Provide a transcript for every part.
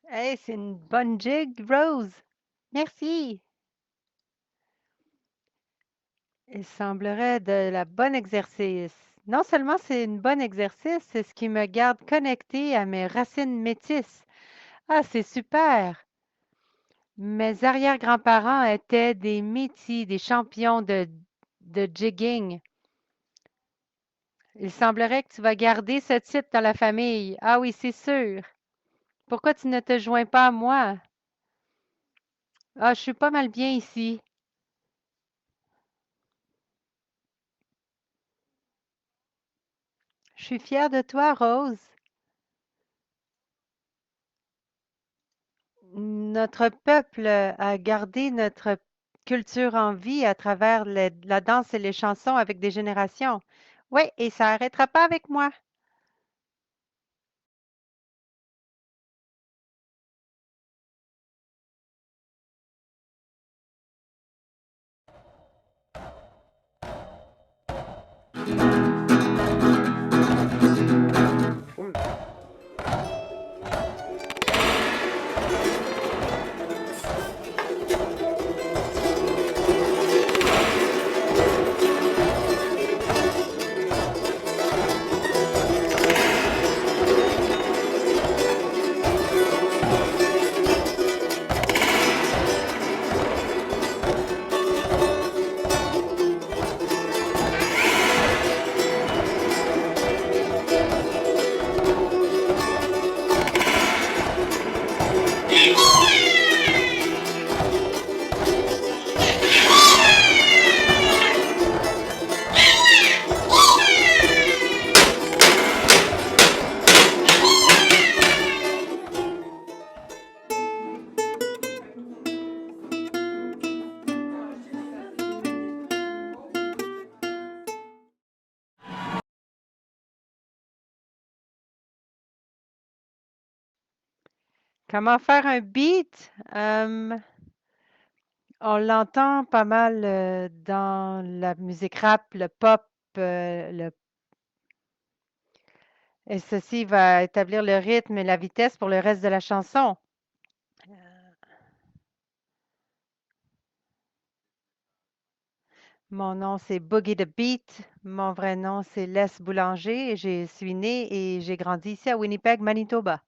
Hey, c'est une bonne jig, Rose. Merci. Il semblerait de la bonne exercice. Non seulement c'est une bonne exercice, c'est ce qui me garde connecté à mes racines métisses. Ah, c'est super. Mes arrière-grands-parents étaient des métis, des champions de jigging. Il semblerait que tu vas garder ce titre dans la famille. Ah oui, c'est sûr. Pourquoi tu ne te joins pas à moi? Ah, je suis pas mal bien ici. Je suis fière de toi, Rose. Notre peuple a gardé notre culture en vie à travers la danse et les chansons avec des générations. Oui, et ça n'arrêtera pas avec moi. Comment faire un beat? On l'entend pas mal dans la musique rap, le pop, et ceci va établir le rythme et la vitesse pour le reste de la chanson. Mon nom, c'est Boogie the Beat. Mon vrai nom, c'est Les Boulanger. Je suis née et j'ai grandi ici à Winnipeg, Manitoba.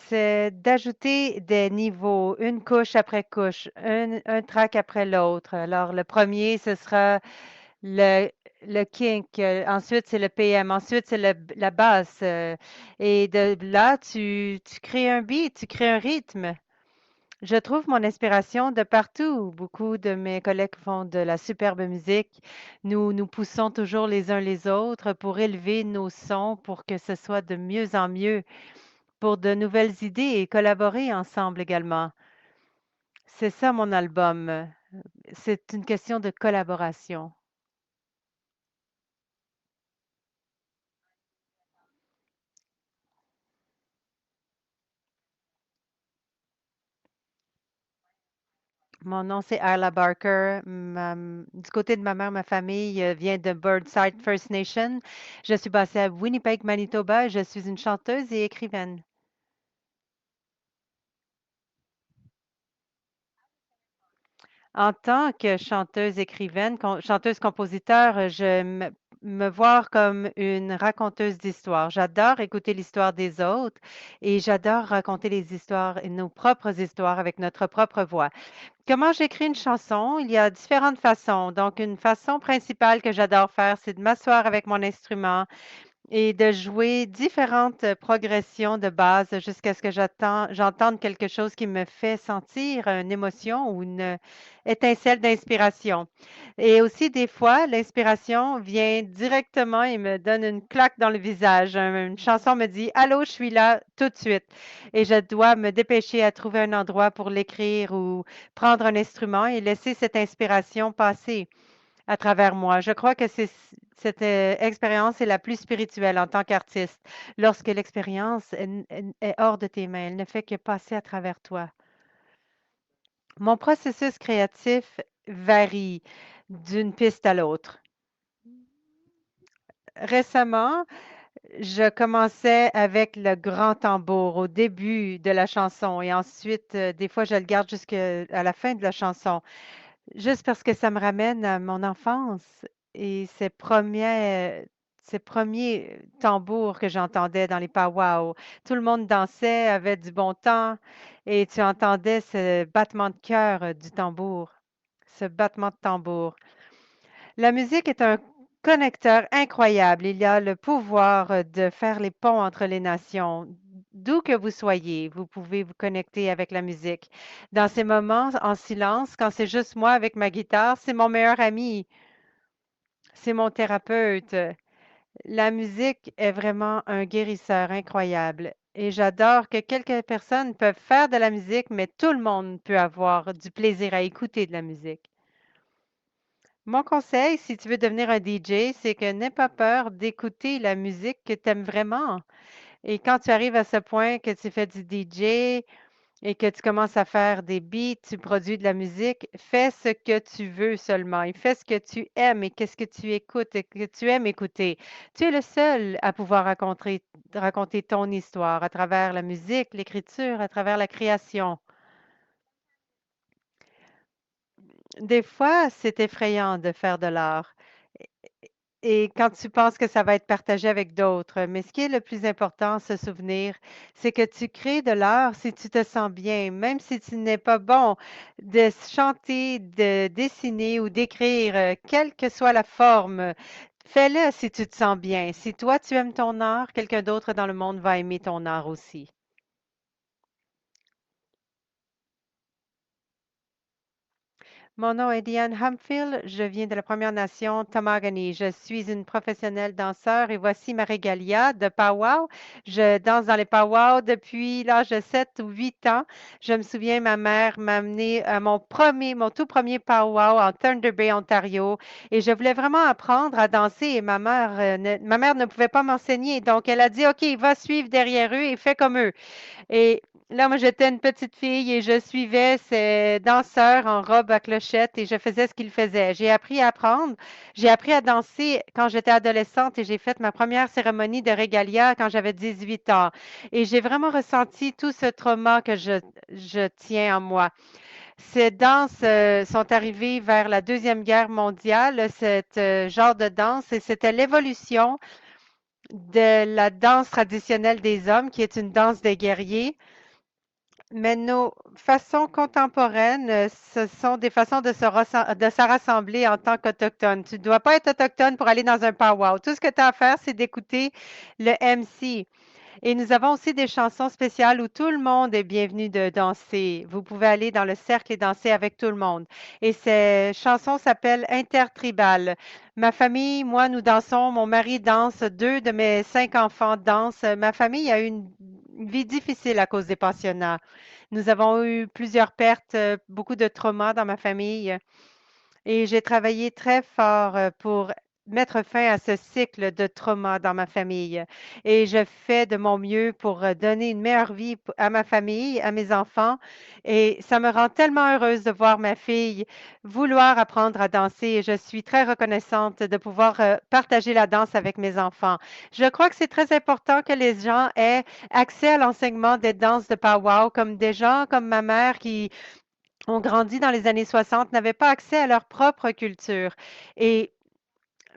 C'est d'ajouter des niveaux, une couche après couche, un track après l'autre. Alors, le premier, ce sera le, le kink, ensuite c'est le PM, ensuite c'est la basse. Et de là, tu crées un beat, tu crées un rythme. Je trouve mon inspiration de partout. Beaucoup de mes collègues font de la superbe musique. Nous nous poussons toujours les uns les autres pour élever nos sons pour que ce soit de mieux en mieux, pour de nouvelles idées et collaborer ensemble également. C'est ça mon album. C'est une question de collaboration. Mon nom, c'est Arla Barker. Du côté de ma mère, ma famille vient de Birdside First Nation. Je suis basée à Winnipeg, Manitoba. Je suis une chanteuse et écrivaine. En tant que chanteuse, écrivaine, chanteuse-compositeur, me vois comme une raconteuse d'histoires. J'adore écouter l'histoire des autres et j'adore raconter les histoires, nos propres histoires avec notre propre voix. Comment j'écris une chanson? Il y a différentes façons. Donc, une façon principale que j'adore faire, c'est de m'asseoir avec mon instrument et de jouer différentes progressions de base jusqu'à ce que j'entende quelque chose qui me fait sentir une émotion ou une étincelle d'inspiration. Et aussi, des fois, l'inspiration vient directement et me donne une claque dans le visage. Une chanson me dit, Allô, je suis là tout de suite. Et je dois me dépêcher à trouver un endroit pour l'écrire ou prendre un instrument et laisser cette inspiration passer à travers moi. Je crois que cette expérience est la plus spirituelle en tant qu'artiste. Lorsque l'expérience est hors de tes mains, elle ne fait que passer à travers toi. Mon processus créatif varie d'une piste à l'autre. Récemment, je commençais avec le grand tambour au début de la chanson et ensuite, des fois, je le garde jusqu'à la fin de la chanson, juste parce que ça me ramène à mon enfance et ces premiers tambours que j'entendais dans les pow-wow. Tout le monde dansait, avait du bon temps et tu entendais ce battement de cœur du tambour, ce battement de tambour. La musique est un connecteur incroyable. Il y a le pouvoir de faire les ponts entre les nations. D'où que vous soyez, vous pouvez vous connecter avec la musique. Dans ces moments en silence, quand c'est juste moi avec ma guitare, c'est mon meilleur ami, c'est mon thérapeute. La musique est vraiment un guérisseur incroyable. Et j'adore que quelques personnes peuvent faire de la musique, mais tout le monde peut avoir du plaisir à écouter de la musique. Mon conseil, si tu veux devenir un DJ, c'est que n'aie pas peur d'écouter la musique que tu aimes vraiment. Et quand tu arrives à ce point que tu fais du DJ et que tu commences à faire des beats, tu produis de la musique, fais ce que tu veux seulement et fais ce que tu aimes et qu'est-ce que tu écoutes et que tu aimes écouter. Tu es le seul à pouvoir raconter ton histoire à travers la musique, l'écriture, à travers la création. Des fois, c'est effrayant de faire de l'art. Et quand tu penses que ça va être partagé avec d'autres, mais ce qui est le plus important, se souvenir, c'est que tu crées de l'art si tu te sens bien, même si tu n'es pas bon, de chanter, de dessiner ou d'écrire, quelle que soit la forme. Fais-le si tu te sens bien. Si toi, tu aimes ton art, quelqu'un d'autre dans le monde va aimer ton art aussi. Mon nom est Diane Humfield. Je viens de la Première Nation Tamagani. Je suis une professionnelle danseur et voici ma régalia de powwow. Je danse dans les powwows depuis l'âge de 7 ou 8 ans. Je me souviens, ma mère m'a amené à mon tout premier powwow en Thunder Bay, Ontario. Et je voulais vraiment apprendre à danser et ma mère ne pouvait pas m'enseigner. Donc, elle a dit, OK, va suivre derrière eux et fais comme eux. Et là, moi, j'étais une petite fille et je suivais ces danseurs en robe à clochette et je faisais ce qu'ils faisaient. J'ai appris à apprendre. J'ai appris à danser quand j'étais adolescente et j'ai fait ma première cérémonie de régalia quand j'avais 18 ans. Et j'ai vraiment ressenti tout ce trauma que je tiens en moi. Ces danses sont arrivées vers la Deuxième Guerre mondiale, ce genre de danse, et c'était l'évolution de la danse traditionnelle des hommes, qui est une danse des guerriers. Mais nos façons contemporaines, ce sont des façons de se rassembler en tant qu'Autochtone. Tu ne dois pas être autochtone pour aller dans un powwow. Tout ce que tu as à faire, c'est d'écouter le MC. Et nous avons aussi des chansons spéciales où tout le monde est bienvenu de danser. Vous pouvez aller dans le cercle et danser avec tout le monde. Et ces chansons s'appellent intertribales. Ma famille, moi, nous dansons. Mon mari danse. Deux de mes 5 enfants dansent. Ma famille a eu une vie difficile à cause des pensionnats. Nous avons eu plusieurs pertes, beaucoup de traumas dans ma famille. Et j'ai travaillé très fort pour mettre fin à ce cycle de trauma dans ma famille. Et je fais de mon mieux pour donner une meilleure vie à ma famille, à mes enfants. Et ça me rend tellement heureuse de voir ma fille vouloir apprendre à danser. Et je suis très reconnaissante de pouvoir partager la danse avec mes enfants. Je crois que c'est très important que les gens aient accès à l'enseignement des danses de powwow, comme des gens comme ma mère qui ont grandi dans les années 60, n'avaient pas accès à leur propre culture. Et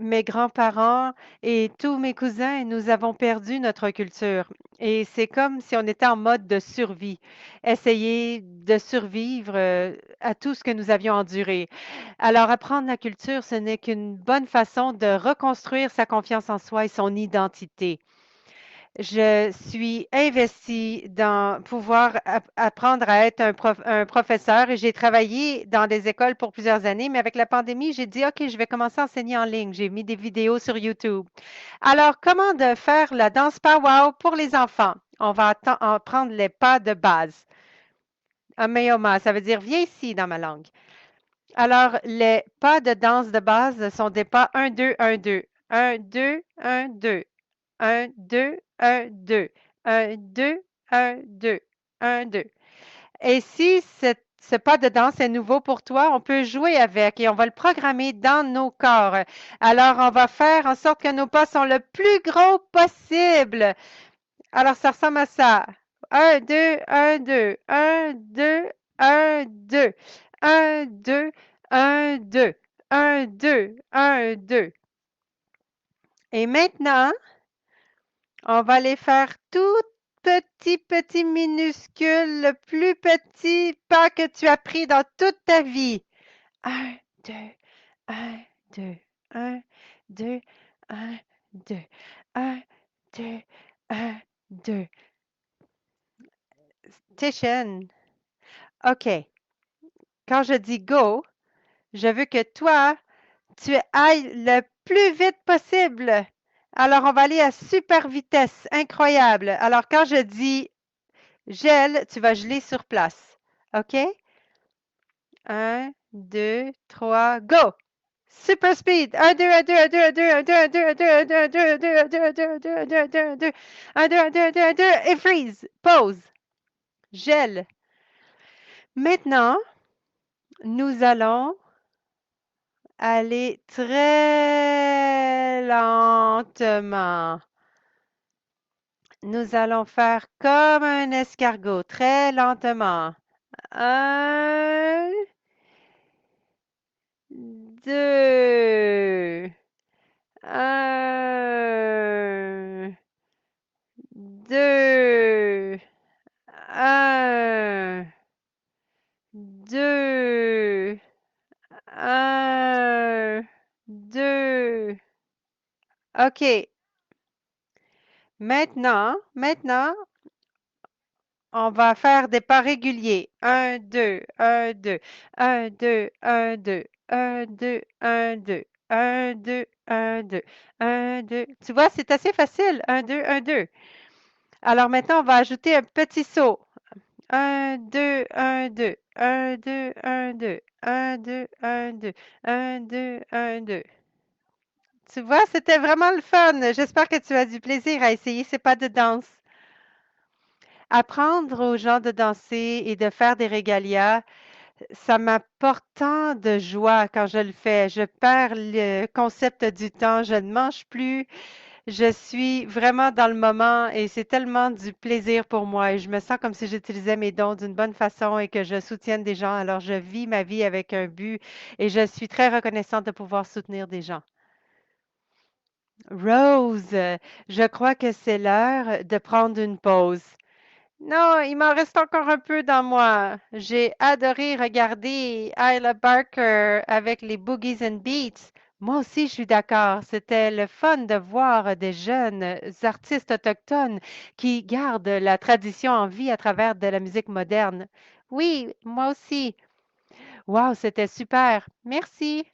mes grands-parents et tous mes cousins, nous avons perdu notre culture. Et c'est comme si on était en mode de survie, essayer de survivre à tout ce que nous avions enduré. Alors, apprendre la culture, ce n'est qu'une bonne façon de reconstruire sa confiance en soi et son identité. Je suis investie dans pouvoir apprendre à être un professeur et j'ai travaillé dans des écoles pour plusieurs années, mais avec la pandémie, j'ai dit, OK, je vais commencer à enseigner en ligne. J'ai mis des vidéos sur YouTube. Alors, comment de faire la danse powwow pour les enfants? On va en prendre les pas de base. Ameoma, ça veut dire viens ici dans ma langue. Alors, les pas de danse de base sont des pas 1, 2, 1, 2. 1, 2, 1, 2. 1, 2, 1, 2. 1, 2, 1, 2. 1, 2. Et si Ce pas de danse est nouveau pour toi. On peut jouer avec et on va le programmer dans nos corps. Alors, on va faire en sorte que nos pas sont le plus gros possible. Alors, ça ressemble à ça. Un, deux, un, deux, un, deux, un, deux, un, deux, un, deux, un, deux, un, deux. Et maintenant, on va les faire tout petit, minuscule, le plus petit pas que tu as pris dans toute ta vie. Un, deux, un, deux, un, deux, un, deux, un, deux, un, deux. Tishan, OK. Quand je dis go, je veux que toi, tu ailles le plus vite possible. Alors, on va aller à super vitesse, incroyable. Alors, quand je dis gèle, tu vas geler sur place. OK? Un, deux, trois, go! Super speed! Un, deux, un, deux, un, deux, un, deux, un, deux, un, deux, un, deux, un, deux, un, deux, un, deux, un, deux, un, deux, un, deux, un, deux, un, deux, un, deux, un, deux, un, deux, un, deux, et freeze! Pause! Gèle. Maintenant, nous allons aller très lentement. Nous allons faire comme un escargot, très lentement. Un, deux, un, deux, un, deux, un, deux. OK. Maintenant, on va faire des pas réguliers. Un, deux, un, deux, un, deux, un, deux, un, deux, un, deux, un, deux, un, deux, un, deux. Tu vois, c'est assez facile. Un, deux, un, deux. Alors maintenant, on va ajouter un petit saut. Un, deux, un, deux, un, deux, un, deux, un, deux, un, deux, un, deux, un, deux. Tu vois, c'était vraiment le fun. J'espère que tu as du plaisir à essayer ces pas de danse. Apprendre aux gens de danser et de faire des régalias, ça m'apporte tant de joie quand je le fais. Je perds le concept du temps, je ne mange plus. Je suis vraiment dans le moment et c'est tellement du plaisir pour moi et je me sens comme si j'utilisais mes dons d'une bonne façon et que je soutienne des gens. Alors je vis ma vie avec un but et je suis très reconnaissante de pouvoir soutenir des gens. Rose, je crois que c'est l'heure de prendre une pause. Non, il m'en reste encore un peu dans moi. J'ai adoré regarder Isla Barker avec les Boogies and Beats. Moi aussi, je suis d'accord. C'était le fun de voir des jeunes artistes autochtones qui gardent la tradition en vie à travers de la musique moderne. Oui, moi aussi. Wow, c'était super. Merci.